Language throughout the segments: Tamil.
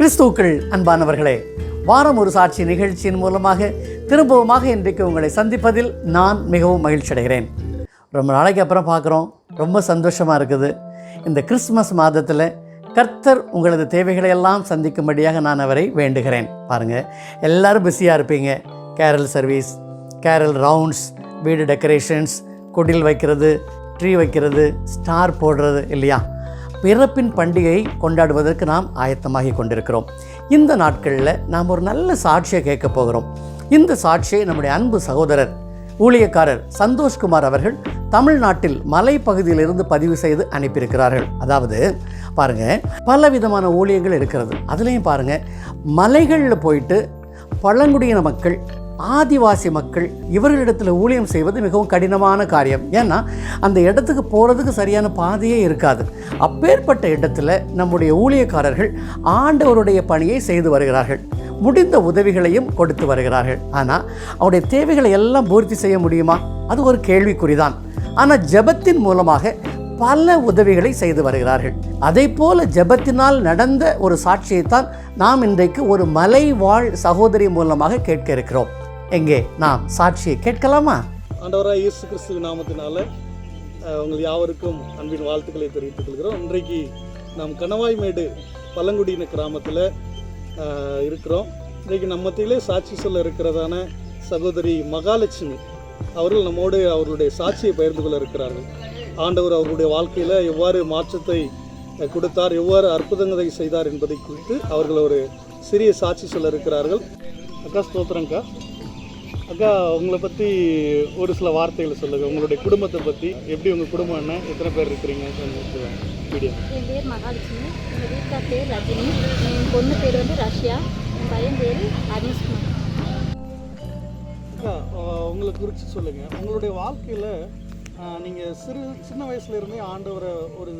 கிறிஸ்துவுக்குள் அன்பானவர்களே, வாரம் ஒரு சாட்சி நிகழ்ச்சியின் மூலமாக திரும்பவுமாக இன்றைக்கு உங்களை சந்திப்பதில் நான் மிகவும் மகிழ்ச்சி அடைகிறேன். ரொம்ப நாளைக்கு அப்புறம் பார்க்குறோம், ரொம்ப சந்தோஷமாக இருக்குது. இந்த கிறிஸ்துமஸ் மாதத்தில் கர்த்தர் உங்களது தேவைகளை எல்லாம் சந்திக்கும்படியாக நான் அவரை வேண்டுகிறேன். பாருங்கள், எல்லோரும் பிஸியாக இருப்பீங்க. கேரல் சர்வீஸ், கேரல் ரவுண்ட்ஸ், வீடு டெக்கரேஷன்ஸ், குடில் வைக்கிறது, ட்ரீ வைக்கிறது, ஸ்டார் போடுறது இல்லையா? பிறப்பின் பண்டிகையை கொண்டாடுவதற்கு நாம் ஆயத்தமாகி கொண்டிருக்கிறோம். இந்த நாட்களில் நாம் ஒரு நல்ல சாட்சியை கேட்க போகிறோம். இந்த சாட்சியை நம்முடைய அன்பு சகோதரர் ஊழியக்காரர் சந்தோஷ்குமார் அவர்கள் தமிழ்நாட்டில் மலைப்பகுதியிலிருந்து பதிவு செய்து அனுப்பியிருக்கிறார்கள். அதாவது பாருங்கள், பல விதமான ஊழியங்கள் இருக்கிறது. அதுலேயும் பாருங்கள், மலைகளில் போயிட்டு பழங்குடியின மக்கள், ஆதிவாசி மக்கள், இவர்களிடத்தில் ஊழியம் செய்வது மிகவும் கடினமான காரியம். ஏன்னா அந்த இடத்துக்கு போகிறதுக்கு சரியான பாதையே இருக்காது. அப்பேற்பட்ட இடத்துல நம்முடைய ஊழியக்காரர்கள் ஆண்டவருடைய பணியை செய்து வருகிறார்கள். முடிந்த உதவிகளையும் கொடுத்து வருகிறார்கள். ஆனால் அவருடைய தேவைகளை எல்லாம் பூர்த்தி செய்ய முடியுமா? அது ஒரு கேள்விக்குறிதான். ஆனால் ஜெபத்தின் மூலமாக பல உதவிகளை செய்து வருகிறார்கள். அதை போல ஜெபத்தினால் நடந்த ஒரு சாட்சியைத்தான் நாம் இன்றைக்கு ஒரு மலை வாழ் சகோதரி மூலமாக கேட்க இருக்கிறோம். எங்கே நாம் சாட்சியை கேட்கலாமா? ஆண்டவராக இயேசு கிறிஸ்து நாமத்தினால உங்கள் யாவருக்கும் அன்பின் வாழ்த்துக்களை தெரிவித்துக் கொள்கிறோம். இன்றைக்கு நாம் கணவாய்மேடு பழங்குடியின கிராமத்தில் இருக்கிறோம். இன்றைக்கு நம்ம மத்தியிலே சாட்சி சொல்ல இருக்கிறதான சகோதரி மகாலட்சுமி அவர்கள் நம்மோடு அவர்களுடைய சாட்சியை பகிர்ந்து கொள்ள இருக்கிறார்கள். ஆண்டவர் அவர்களுடைய வாழ்க்கையில் எவ்வாறு மாற்றத்தை கொடுத்தார், எவ்வாறு அற்புதங்களை செய்தார் என்பதை குறித்து அவர்கள் ஒரு சிறிய சாட்சி சொல்ல இருக்கிறார்கள். அக்கா ஸ்தோத்திரங்க்கா. அக்கா, உங்களை பற்றி ஒரு சில வார்த்தைகளை சொல்லுங்கள். உங்களுடைய குடும்பத்தை பற்றி, எப்படி உங்கள் குடும்பம் என்ன, எத்தனை பேர் இருக்கிறீங்க வீடியோ. என் பேர் மகாலட்சுமி, எங்கள் வீட்டுக்கார் பேர் ரஜினி, என் பொண்ணு பேர் வந்து ரஷ்யா, என் பையன் பேர் அனீஷ்குமார். அக்கா, உங்களை குறித்து சொல்லுங்கள். உங்களுடைய வாழ்க்கையில் நீங்கள் சின்ன வயசுலேருந்தே ஆண்டவரை ஒரு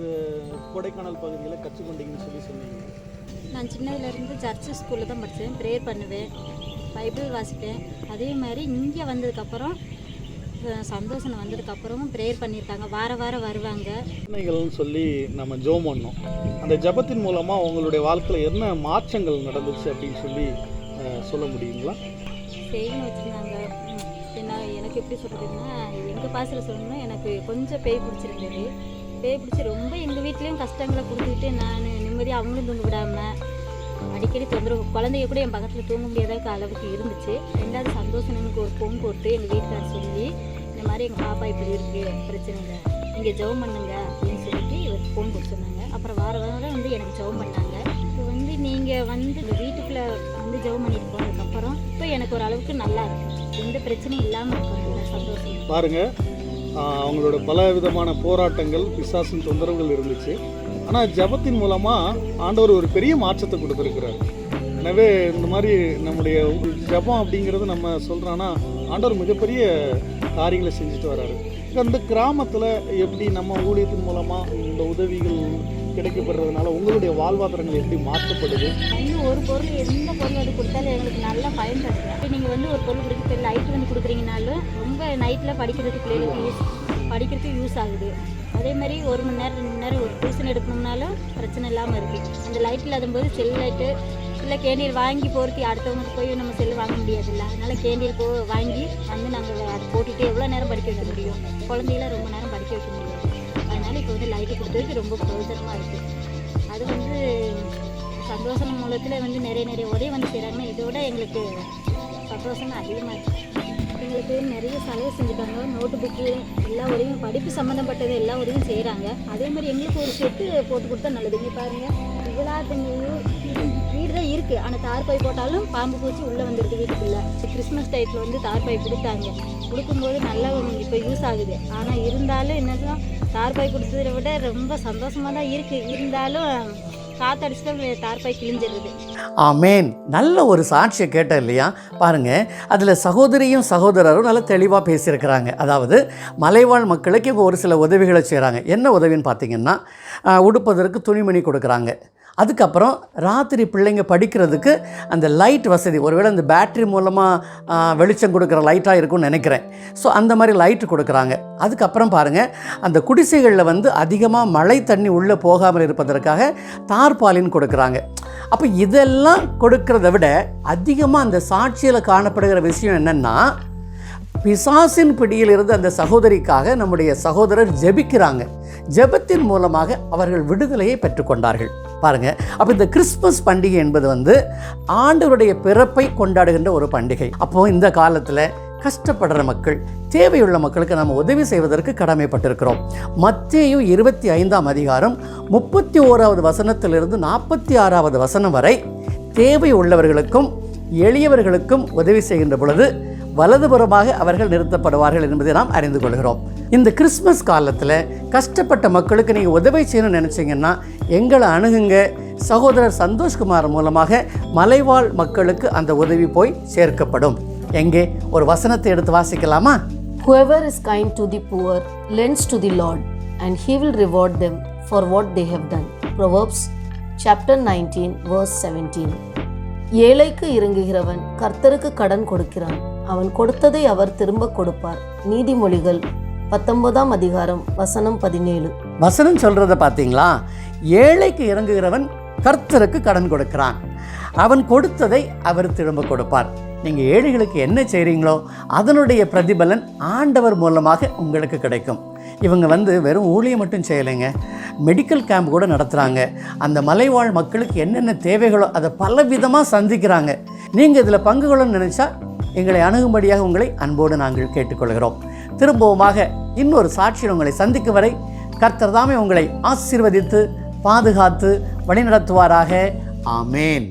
கொடைக்கானல் பகுதியில் கற்றுக்கொண்டீங்கன்னு சொன்னீங்க. நான் சின்னதுலேருந்து சர்ச்சு ஸ்கூலில் தான் படித்தேன். ப்ரேயர் பண்ணுவேன், பைபிள் வாசிப்பேன். அதே மாதிரி இங்கே வந்ததுக்கப்புறம் சந்தோஷம் வந்ததுக்கப்புறமும் ப்ரேயர் பண்ணியிருக்காங்க. வார வாரம் வருவாங்க. பிரச்சனைகள்னு சொல்லி நம்ம ஜெபம் பண்ணோம். அந்த ஜெபத்தின் மூலமாக உங்களுடைய வாழ்க்கையில் என்ன மாற்றங்கள் நடந்துச்சு அப்படின்னு சொல்லி சொல்ல முடியுங்களா? செய்யணும் வச்சுருந்தாங்க. எனக்கு எப்படி சொல்கிறதுன்னா, எங்கள் பாசையில் சொல்லணும்னா, எனக்கு கொஞ்சம் பேய் பிடிச்சிருந்தது. பேய் பிடிச்சி ரொம்ப எங்கள் வீட்லேயும் கஷ்டங்களை கொடுத்துக்கிட்டு நான் நிம்மதியாக அவங்களும் தூங்க விடாமல் அடிக்கடி தொந்தரவு, குழந்தைய கூட என் பக்கத்தில் தூங்க முடியாத அளவுக்கு இருந்துச்சு. ரெண்டாவது சந்தோஷம் எனக்கு ஒரு ஃபோன் போட்டு எங்கள் வீட்டுக்கார சொல்லி, இந்த மாதிரி எங்கள் பாப்பா இப்படி இருக்குது, பிரச்சனை இல்லை, நீங்கள் ஜெபம் பண்ணுங்க அப்படின்னு சொல்லிட்டு இவர் ஃபோன் போட்டு சொன்னாங்க. அப்புறம் வார வாரம் வந்து எனக்கு ஜெபம் பண்ணாங்க. இப்போ வந்து நீங்கள் வந்து இந்த வீட்டுக்குள்ளே வந்து ஜெபம் பண்ணிட்டு போனதுக்கப்புறம் இப்போ எனக்கு ஒரு அளவுக்கு நல்லா இருக்குது. எந்த பிரச்சனையும் இல்லாமல் இருக்கும். சந்தோஷம். பாருங்கள், அவங்களோட பல விதமான போராட்டங்கள், பிசாசின் தொந்தரவுகள் இருந்துச்சு. ஆனால் ஜபத்தின் மூலமாக ஆண்டவர் ஒரு பெரிய மாற்றத்தை கொடுத்துருக்கிறார். எனவே இந்த மாதிரி நம்முடைய ஜபம் அப்படிங்கிறது நம்ம சொல்கிறோன்னா, ஆண்டவர் மிகப்பெரிய காரியங்களை செஞ்சுட்டு வர்றாரு. அந்த கிராமத்தில் எப்படி நம்ம ஊழியத்தின் மூலமாக இந்த உதவிகள் கிடைக்கப்படுறதுனால உங்களுடைய வாழ்வாதாரங்கள் எப்படி மாற்றப்படுது? ஒரு பொருள், எந்த பொருள் அது கொடுத்தாலும் எங்களுக்கு நல்லா பயன்படுது. இப்போ நீங்கள் வந்து ஒரு பொருள் கொடுத்து லைட் வந்து கொடுக்குறீங்கனாலும் ரொம்ப நைட்டில் படிக்கிறதுக்கு பிள்ளைகளுக்கு யூஸ் ஆகுது. அதே மாதிரி 1 மணி நேரம் 2 மணி நேரம் ஒரு டியூஷன் எடுக்கணும்னாலும் பிரச்சனை இல்லாமல் இருக்குது. அந்த லைட் இல்லாதபோது செல் லைட்டு இல்லை கேண்டீல் வாங்கி போகிறதுக்கு அடுத்தவங்க போய் நம்ம செல் வாங்க முடியாதுல்ல. அதனால் கேண்டீல் வாங்கி வந்து நாங்கள் அதை போட்டுட்டு எவ்வளோ நேரம் படிக்க வைக்க முடியும்? குழந்தைகளை ரொம்ப நேரம் படிக்க வைக்க முடியும். அதனால் இப்போ வந்து லைட்டு கொடுத்ததுக்கு ரொம்ப பிரயோஜனமாக இருக்குது. அது வந்து சந்தோஷம் மூலத்தில் வந்து நிறைய உதவி வந்து செய்கிறாங்கன்னா, இதோட எங்களுக்கு சந்தோஷம் அதிகமாக இருக்குது. எங்களுக்கு நிறைய செலவு செஞ்சுட்டாங்க. நோட்டு புக்கு எல்லா உதவியும், படிப்பு சம்மந்தப்பட்டது எல்லா உதவியும் செய்கிறாங்க. அதே மாதிரி எங்களுக்கு ஒரு செட்டு போட்டு கொடுத்தா நல்லது. இங்கே பாருங்கள், இவ்வளோத்துங்க வீடு தான் இருக்குது, ஆனால் தார்பாய் போட்டாலும் பாம்பு பூச்சி உள்ளே வந்துடுது வீட்டுக்குள்ளே. கிறிஸ்மஸ் டைத்தில் வந்து தார்பாய் கொடுத்தாங்க. கொடுக்கும்போது நல்லா இப்போ யூஸ் ஆகுது. ஆனால் இருந்தாலும் என்னதான் தார்பாய் கொடுத்ததை விட ரொம்ப சந்தோஷமாக தான் இருக்குது. இருந்தாலும் காற்றடிச்சுட்டு தார்பாய் கிழிஞ்சிடுது. ஆமேன். நல்ல ஒரு சாட்சியை கேட்டேன் இல்லையா? பாருங்கள், அதில் சகோதரியும் சகோதரரும் நல்லா தெளிவாக பேசியிருக்கிறாங்க. அதாவது மலைவாழ் மக்களுக்கு இப்போ ஒரு சில உதவிகளை செய்கிறாங்க. என்ன உதவின்னு பார்த்தீங்கன்னா, உடுப்பதற்கு துணிமணி கொடுக்குறாங்க. அதுக்கப்புறம் ராத்திரி பிள்ளைங்க படிக்கிறதுக்கு அந்த லைட் வசதி, ஒருவேளை அந்த பேட்ரி மூலமாக வெளிச்சம் கொடுக்குற லைட்டாக இருக்கும்னு நினைக்கிறேன். ஸோ அந்த மாதிரி லைட்டு கொடுக்குறாங்க. அதுக்கப்புறம் பாருங்கள், அந்த குடிசைகளில் வந்து அதிகமாக மழை தண்ணி உள்ளே போகாமல் இருப்பதற்காக தார்பாலின் கொடுக்குறாங்க. அப்போ இதெல்லாம் கொடுக்கறத விட அதிகமாக அந்த சாட்சியில் காணப்படுகிற விஷயம் என்னென்னா, பிசாசின் பிடியில் இருந்து அந்த சகோதரிக்காக நம்முடைய சகோதரர் ஜெபிக்கிறாங்க. ஜெபத்தின் மூலமாக அவர்கள் விடுதலையை பெற்றுக்கொண்டார்கள். பாருங்கள், அப்போ இந்த கிறிஸ்மஸ் பண்டிகை என்பது வந்து ஆண்டவருடைய பிறப்பை கொண்டாடுகின்ற ஒரு பண்டிகை. அப்போது இந்த காலத்தில் கஷ்டப்படுற மக்கள், தேவையுள்ள மக்களுக்கு நம்ம உதவி செய்வதற்கு கடமைப்பட்டிருக்கிறோம். மத்தேயு 25ஆம் அதிகாரம் 31வது வசனத்திலிருந்து 46வது வசனம் வரை தேவை உள்ளவர்களுக்கும் எளியவர்களுக்கும் உதவி செய்கின்ற பொழுது வலதுபுறமாக அவர்கள் நிறுத்தப்படுவார்கள் என்பதை நாம் அறிந்து கொள்கிறோம். இந்த கிறிஸ்மஸ் காலத்தில் கஷ்டப்பட்ட மக்களுக்கு நீங்கள் உதவி செய்யணும்னு நினச்சிங்கன்னா எங்களை அணுகுங்க. சகோதரர் சந்தோஷ்குமார் மூலமாக மலைவாழ் மக்களுக்கு அந்த உதவி போய் சேர்க்கப்படும். எங்கே ஒரு வசனத்தை எடுத்து வாசிக்கலாமா? Whoever is kind to the poor lends to the Lord, and he will reward them for what they have done. Proverbs chapter 19 verse 17. ஏழைக்கு இறங்குகிறவன் கர்த்தருக்கு கடன் கொடுக்கிறான், அவன் கொடுத்ததை அவர் திரும்ப கொடுப்பார். நீதிமொழிகள் 19ஆம் அதிகாரம் வசனம் 17. வசனம் சொல்றத பார்த்தீங்களா? ஏழைக்கு இறங்குகிறவன் கர்த்தருக்கு கடன் கொடுக்கிறான், அவன் கொடுத்ததை அவர் திரும்ப கொடுப்பார். நீங்கள் ஏழைகளுக்கு என்ன செய்கிறீங்களோ அதனுடைய பிரதிபலன் ஆண்டவர் மூலமாக உங்களுக்கு கிடைக்கும். இவங்க வந்து வெறும் ஊழியம் மட்டும் செய்யலைங்க, மெடிக்கல் கேம்ப் கூட நடத்துகிறாங்க. அந்த மலைவாழ் மக்களுக்கு என்னென்ன தேவைகளோ அதை பல விதமாக சந்திக்கிறாங்க. நீங்கள் இதில் பங்கு கொள்ளணும்னு நினச்சா எங்களை அணுகும்படியாக உங்களை அன்போடு நாங்கள் கேட்டுக்கொள்கிறோம். திரும்பவுமாக இன்னொரு சாட்சியில் உங்களை சந்திக்கும் வரை கர்த்தர் தாமே உங்களை ஆசீர்வதித்து பாதுகாத்து வழிநடத்துவாராக. ஆமேன்.